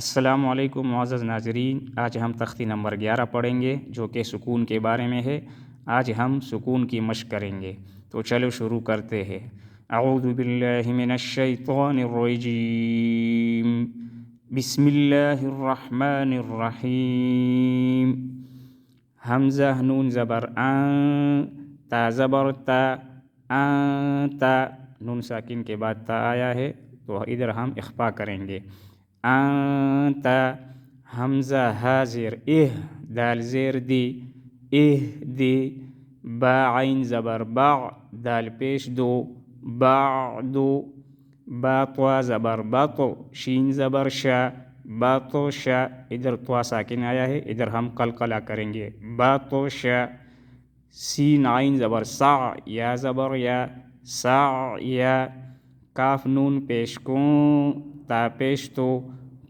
السلام علیکم معزز ناظرین، آج ہم تختی نمبر 11 پڑھیں گے جو کہ سکون کے بارے میں ہے۔ آج ہم سکون کی مشق کریں گے، تو چلو شروع کرتے ہیں۔ اعوذ باللہ من الشیطان الرجیم، بسم اللہ الرحمن الرحیم۔ حمزہ نون زبر آن، تا زبر تا، آن تا، نون ساکن کے بعد تا آیا ہے تو ادھر ہم اخفا کریں گے۔ انت، حمزہ ہا زیر دال زیر دی، دی، با عین زبر با، دال پیش دو، بعدو، با طوا زبر بط، شین زبر شا، بطش، ادھر طوا ساکن آیا ہے، ادھر ہم قلقلہ کریں گے، بطش۔ سین عین زبر سا، یا زبر یا، سا یا، کاف نون پیش کون، تا پیش تو،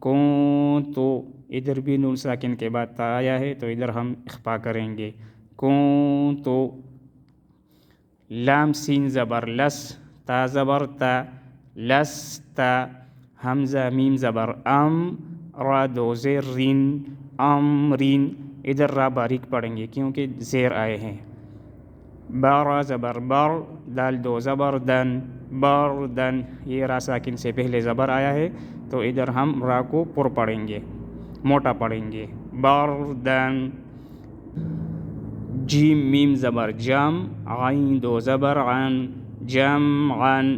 کون تو، ادھر بھی نون ساکن کے بعد تا آیا ہے تو ادھر ہم اخفا کریں گے، کون تو۔ لام سین زبر لس، تا زبر تا، لستا، حمزہ میم زبر ام، را دو زیر رین، امرین، ادھر را باریک پڑھیں گے کیونکہ زیر آئے ہیں۔ بارا زبر بر، دال دو زبر دن، بردن، یہ را ساکن سے پہلے زبر آیا ہے تو ادھر ہم را کو پر پڑھیں گے، موٹا پڑھیں گے، بردن۔ جیم میم زبر جم، عین دو زبر عن، جمعن۔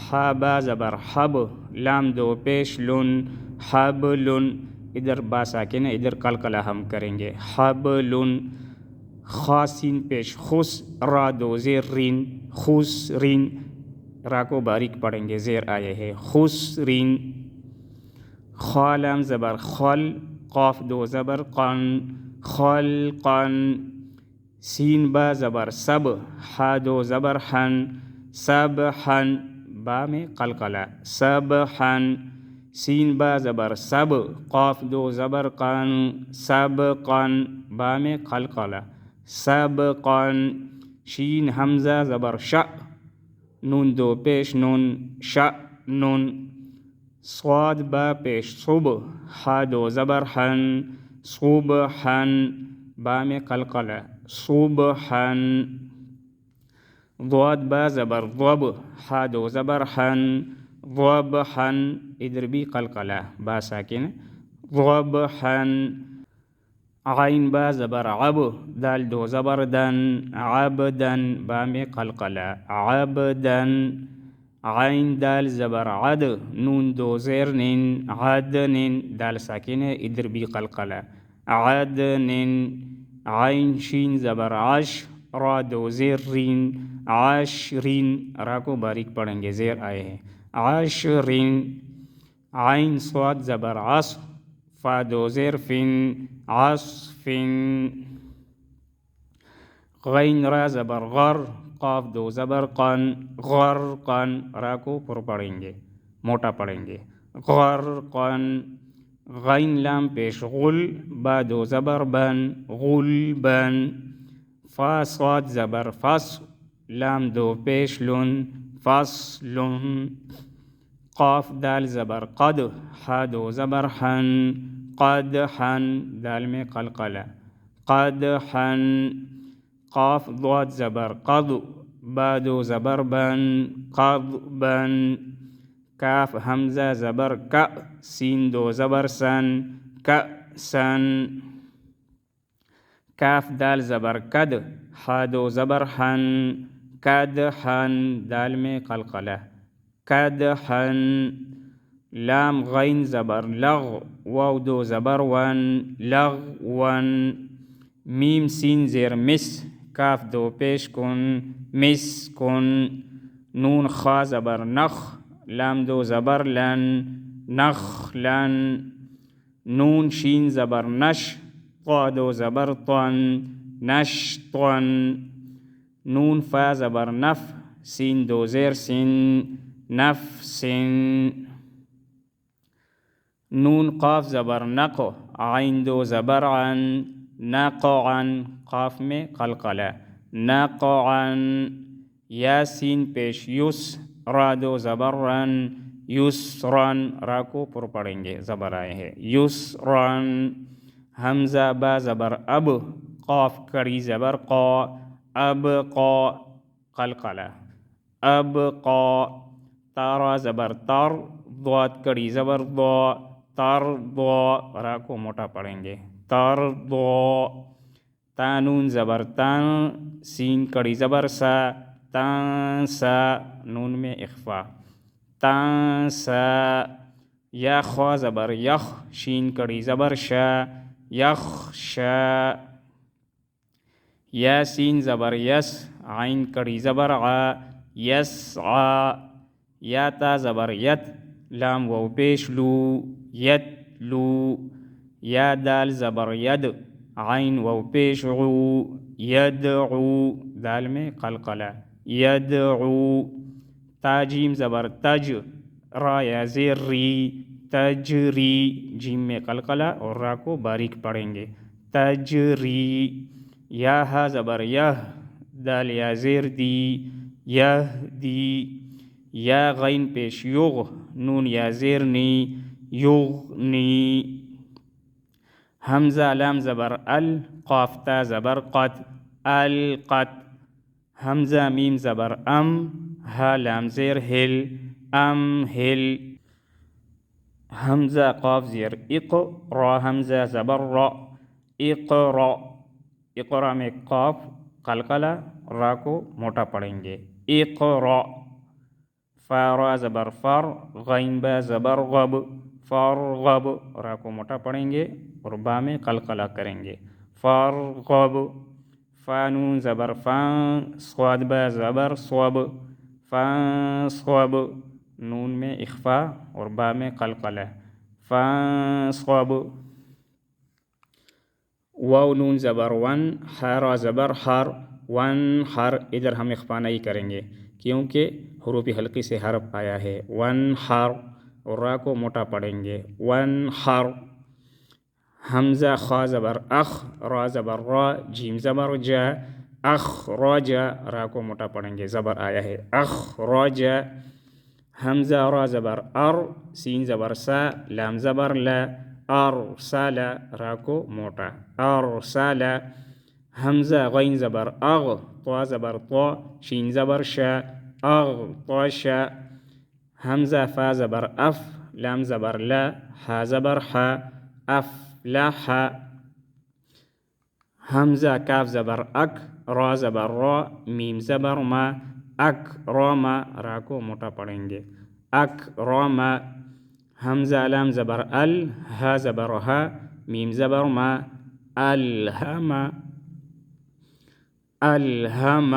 حا با زبر حب، لام دو پیش لن، حبلن، ادھر با ساکن ہے، ادھر قلقلہ ہم کریں گے، حبلن۔ خا سین پیش خس، را دو زیر رین، خسرین، را کو باریک پڑھیں گے، زیر آئے ہے، خسرین۔ خا لام زبر خل، قاف دو زبر قن، خلقن۔ سین با زبر سب، حا دو زبر حن، سبحن، با میں قلقلہ، سبحن۔ سین با زبر سب، قاف دو زبر قن، سبقن، با میں قلقلہ، سبقن۔ شین حمزہ زبر شا، نون دو پیش نون، شأنن۔ صاد با پیش صب، حا دو زبر حن، صبحن، با میں قلقلہ، صبحن۔ ضاد با زبر ضب، حا دو زبر حن، ضبحن، ادھر بھی قلقلہ، با ساکن، ضبحن۔ عین با زبر عب، دال دو زبر دن، عبدن، با میں قلقلہ، عبدن۔ عین دال زبر عد، نون دو زیر نین، عدنن، دال ساکن ہے، ادھر بھی قلقلہ، عدنن۔ عین شین زبر عش، را دو زیر رین، عشرین، را کو باریک پڑھیں گے، زیر آئے ہیں، عشرین۔ عین صاد زبر عص، فا دو زیر فن، عصفن۔ غین را زبر غر، قاف دو زبر قن، غرقن، را کو پر پڑھیں گے، موٹا پڑھیں گے، غرقن۔ غین لام پیش غل، با دو زبر بن، غلبن۔ فا صاد زبر فص، لام دو پیش لن، فصلن۔ قاف دال زبر قد، حا دو زبر حن، قدحن، دال میں قلقلہ، قدحن۔ قاف ضاد زبر قض، با دو زبر بن، قضبن۔ کاف حمزہ زبر کا، سین دو زبر سن، کأسن۔ کاف دال زبر کد، حا دو زبر حن، کدحن، دال میں قلقلہ، کدحن۔ لام غین زبر لغ، واو دو زبر ون، لغون۔ میم سین زیر مس، کاف دو پیش کن، مسکن۔ نون خا زبر نخ، لام دو زبر لن، نخلن۔ نون شین زبر نش، طا دو زبر طن، نشطن۔ نون فا زبر نف، سین دو زیر سن، نفسن۔ نون قاف زبر نق، عین دو زبر عن، نقعن، قاف میں قلقلہ، نقعن۔ یا سین پیش یس، را دو زبر رن، یسرن، را کو پر پڑھیں گے، زبر آئے ہیں، یسرن. حمزہ با زبر اب، قاف کڑی زبر قا، اب قا، قلقلہ، اب قا. تارا زبر تر، ضاد کڑی زبر ضا، تر ضا، را کو موٹا پڑھیں گے، تر ضا. تانون زبر تن، سین کڑی زبر سا، تن سا، نون میں اخفا، تن سا. یا خوا زبر یخ، شین کڑی زبر شا، یخ شا. یا سین زبر یس، عین کڑی زبر عا، یس عا. یا تا زبر یت، لام واو پیش لو، یت لو. یا دال زبر ید، عین واو پیش عو، یدعو، دال میں قلقلہ، یدعو. تا جیم زبر تج، را یا زیر ری، تجری، جیم میں قلقلہ اور را کو باریک پڑھیں گے، تجری. یا ہا زبر یہ، دال یا زیر دی، یہدی. یا غین پیش یغ، نون یا زیر نی، یغنی. حمزہ لام زبر ال، قاف تا زبر قط، القط. حمزہ میم زبر ام، ہا لام زیر ہل، ام ہل. حمزہ قاف زیر اق، را حمزہ زبر را، اقرا. اقرا میں قاف قلقلہ، را کو موٹا پڑھیں گے، اقرا. فا را زبر فر، غین با زبر غب، فرغب، را کو موٹا پڑھیں گے اور با میں قلقلہ کریں گے، فرغب. فا نون زبر فان، صاد با زبر صوب، فانصب، نون میں اخفا اور با میں قلقلہ، فانصب. واو نون زبر ون، ہا را زبر ہر، ون ہر. ادھر ہم اخفا نہیں کریں گے کیونکہ حروف حلقی سے حرف آیا ہے، ون ہر، اور را کو موٹا پڑھیں گے، ون ہر. حمزہ خا زبر اخ، را زبر را، جیم زبر جا، اخرجا، را کو موٹا پڑھیں گے، زبر آیا ہے، اخرجا. حمزہ را زبر ار، سین زبر سا، لام زبر لا، ارسل، را کو موٹا، ارسل. حمزہ غین زبر اغ، طا زبر طا، شین زبر شا، اغطش. حمزہ فا زبر اف، لام زبر لا، ہا زبر حا، افلح. حمزہ کاف زبر اک، را زبر را، میم زبر ما، اکرم، را کو موٹا پڑھیں گے، اکرم. حمزہ لام زبر ال، ہا زبر ہا، میم زبر ما، الہم، الہم.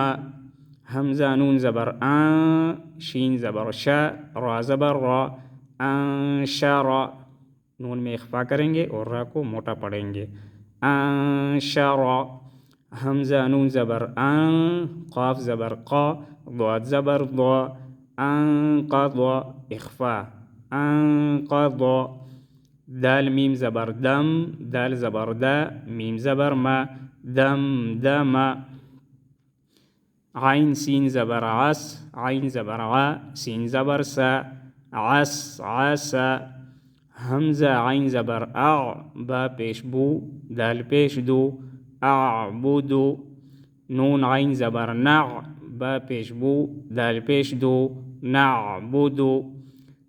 حمزہ نون زبر آن، شین زبر شا، را زبر را، انشر، نون میں اخفا کریں گے اور را کو موٹا پڑھیں گے، انشر. حمزہ نون زبر ان، قاف زبر قا، ضاد زبر ضا، انقضا، اخفا، انقضا. دال میم زبر دم، دال زبر دا، میم زبر ما، دم دم. عین سین زبر عس، عین زبر ع، سین زبر سا، عس عسا. حمزہ عین زبر اع، با پیش بو، دال پیش دو، اعبدو. نون عین زبر نع، با پیش بو، دال پیش دو، نعبدو.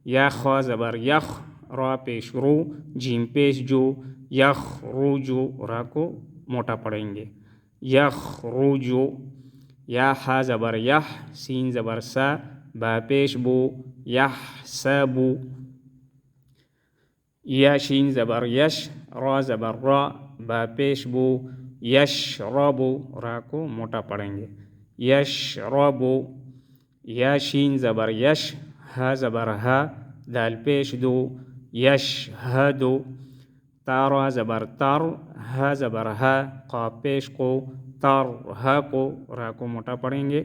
یا خوا زبر یخ، را پیش رو، جیم پیش جو، یخرجو، را کو موٹا پڑھیں گے، یخرجو. یا ہا زبر یح، سین زبر سا، با پیش بو، یحسبو. یا شین زبر یش، را زبر را، با پیش بو، یشربو، را کو موٹا پڑھیں گے، یشربو. یا شین زبر یش، ہا زبر ہا، دال پیش دو، یشہدو. تا را زبر تر، ہا زبر ہا، قاف پیش کو، ترہقو، را کو موٹا پڑھیں گے،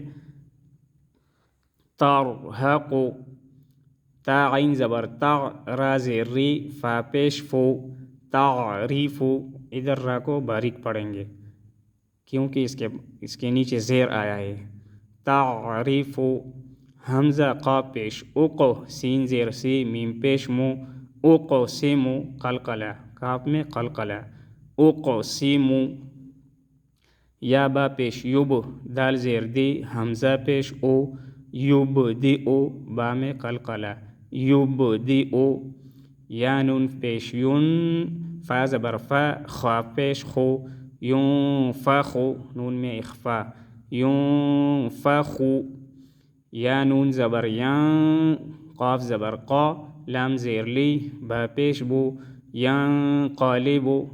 ترہقو. تا عین زبر تغ، را زیر ری، فا پیش فو، تعریفو. ادھر را کو باریک پڑھیں گے کیونکہ اس کے نیچے زیر آیا ہے، تعریفو. حمزہ قاف پیش اوقو سین زیر سی میم پیش مو اوقو سیمو قلقلہ کاف میں قلقلہ اوقو سیمو یا با پیش یوب دال زیر دی حمزہ پیش او یوب دی او با میں قلقلہ یوب دی او یا نون پیش یون فا زبر فا خا پیش خو یون فا خو نون میں اخفا یون فا خو یا نون زبر یان قاف زبر قا لام زیر لی با پیش بو یان قالبو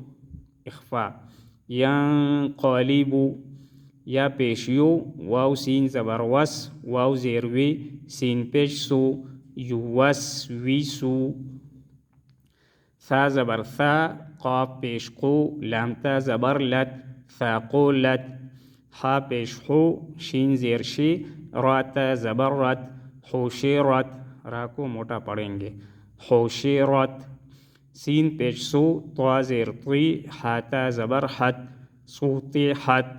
اخفا یان قالبو یا پیش یو واو سین زبر وس واو زیر وی سین پیش سو یوس وی سو ثا زبر ثا قاف پیش قو لام تا زبر لت ثاقولت حا پیش حو شین زیر شی را تا زبر رت حوشیرت را کو موٹا پڑھیں گے حوشیرت سین پیش سو طوا زیر طی حا تا زبر حت سوطیحت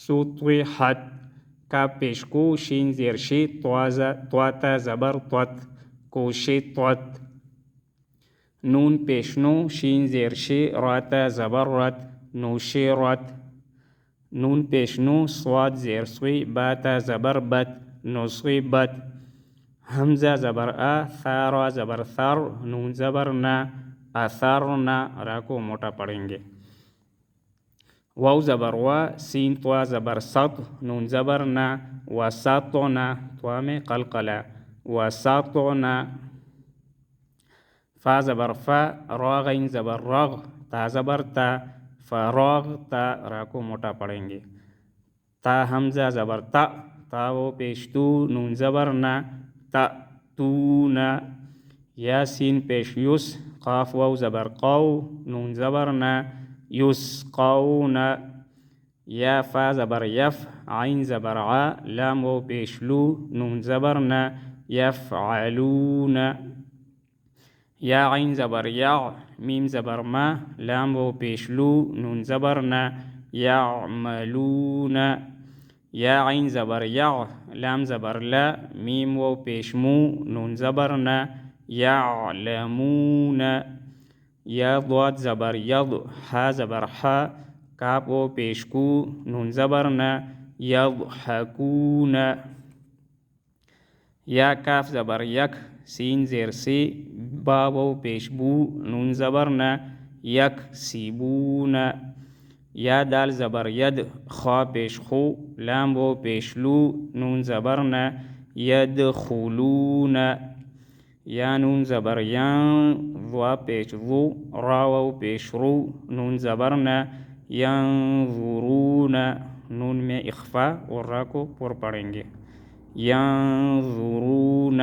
سوطیحت کا پیش کو شین زیر شی طوا تا زبر طت کوشطت نون پیش نو شین زیر شی را تا زبر رت نوشیرت نون پیش نو صاد زیر سوی با تا زبر بت نصیبت حمزہ زبر ثا را زبر ثر نون زبر نا اثرنا را کو موٹا پڑھیں گے واو زبر وا سین طوا زبر سط نون زبر نا وسطنا طوا میں قلقلہ وسطنا فا زبر فا را غین زبر رغ تا زبر تا فراغ تا را کو موٹا پڑھیں گے تا حمزہ زبر تا تا وہ پیش تو نون زبر نا تا تو نا یا سین پیش یس قاف واو زبر قو نون زبر نا یس قو نا یا فا زبر یف عین زبر ع لام واو پیش لو نون زبر نا یفعلون یا عین زبر یا میم زبر ما لام واو پیش لو نون زبر نا یعملون یا عین زبر یا لام زبر لا میم واو پیش مو نون زبر نا یعلمون یا ضاد زبر ید حا زبر حا کاف واو پیش کو نون زبر نا یضحکون یا کاف زبر یک سین زیر سی با واو پیش بو نون زبر نا یکسبون یا دال زبر ید خا پیش خو لام واو پیش لو نون زبر نا یدخلون یا نون زبر یان ضا پیش ضو را واو پیش رو نون زبر نا ینظرون نون میں اخفا اور را کو پر پڑھیں گے ینظرون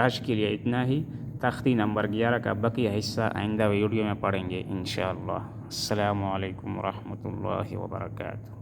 آج کے لیے اتنا ہی تختی نمبر 11 کا بقیہ حصہ آئندہ ویڈیو میں پڑھیں گے انشاءاللہ السلام علیکم ورحمۃ اللہ وبرکاتہ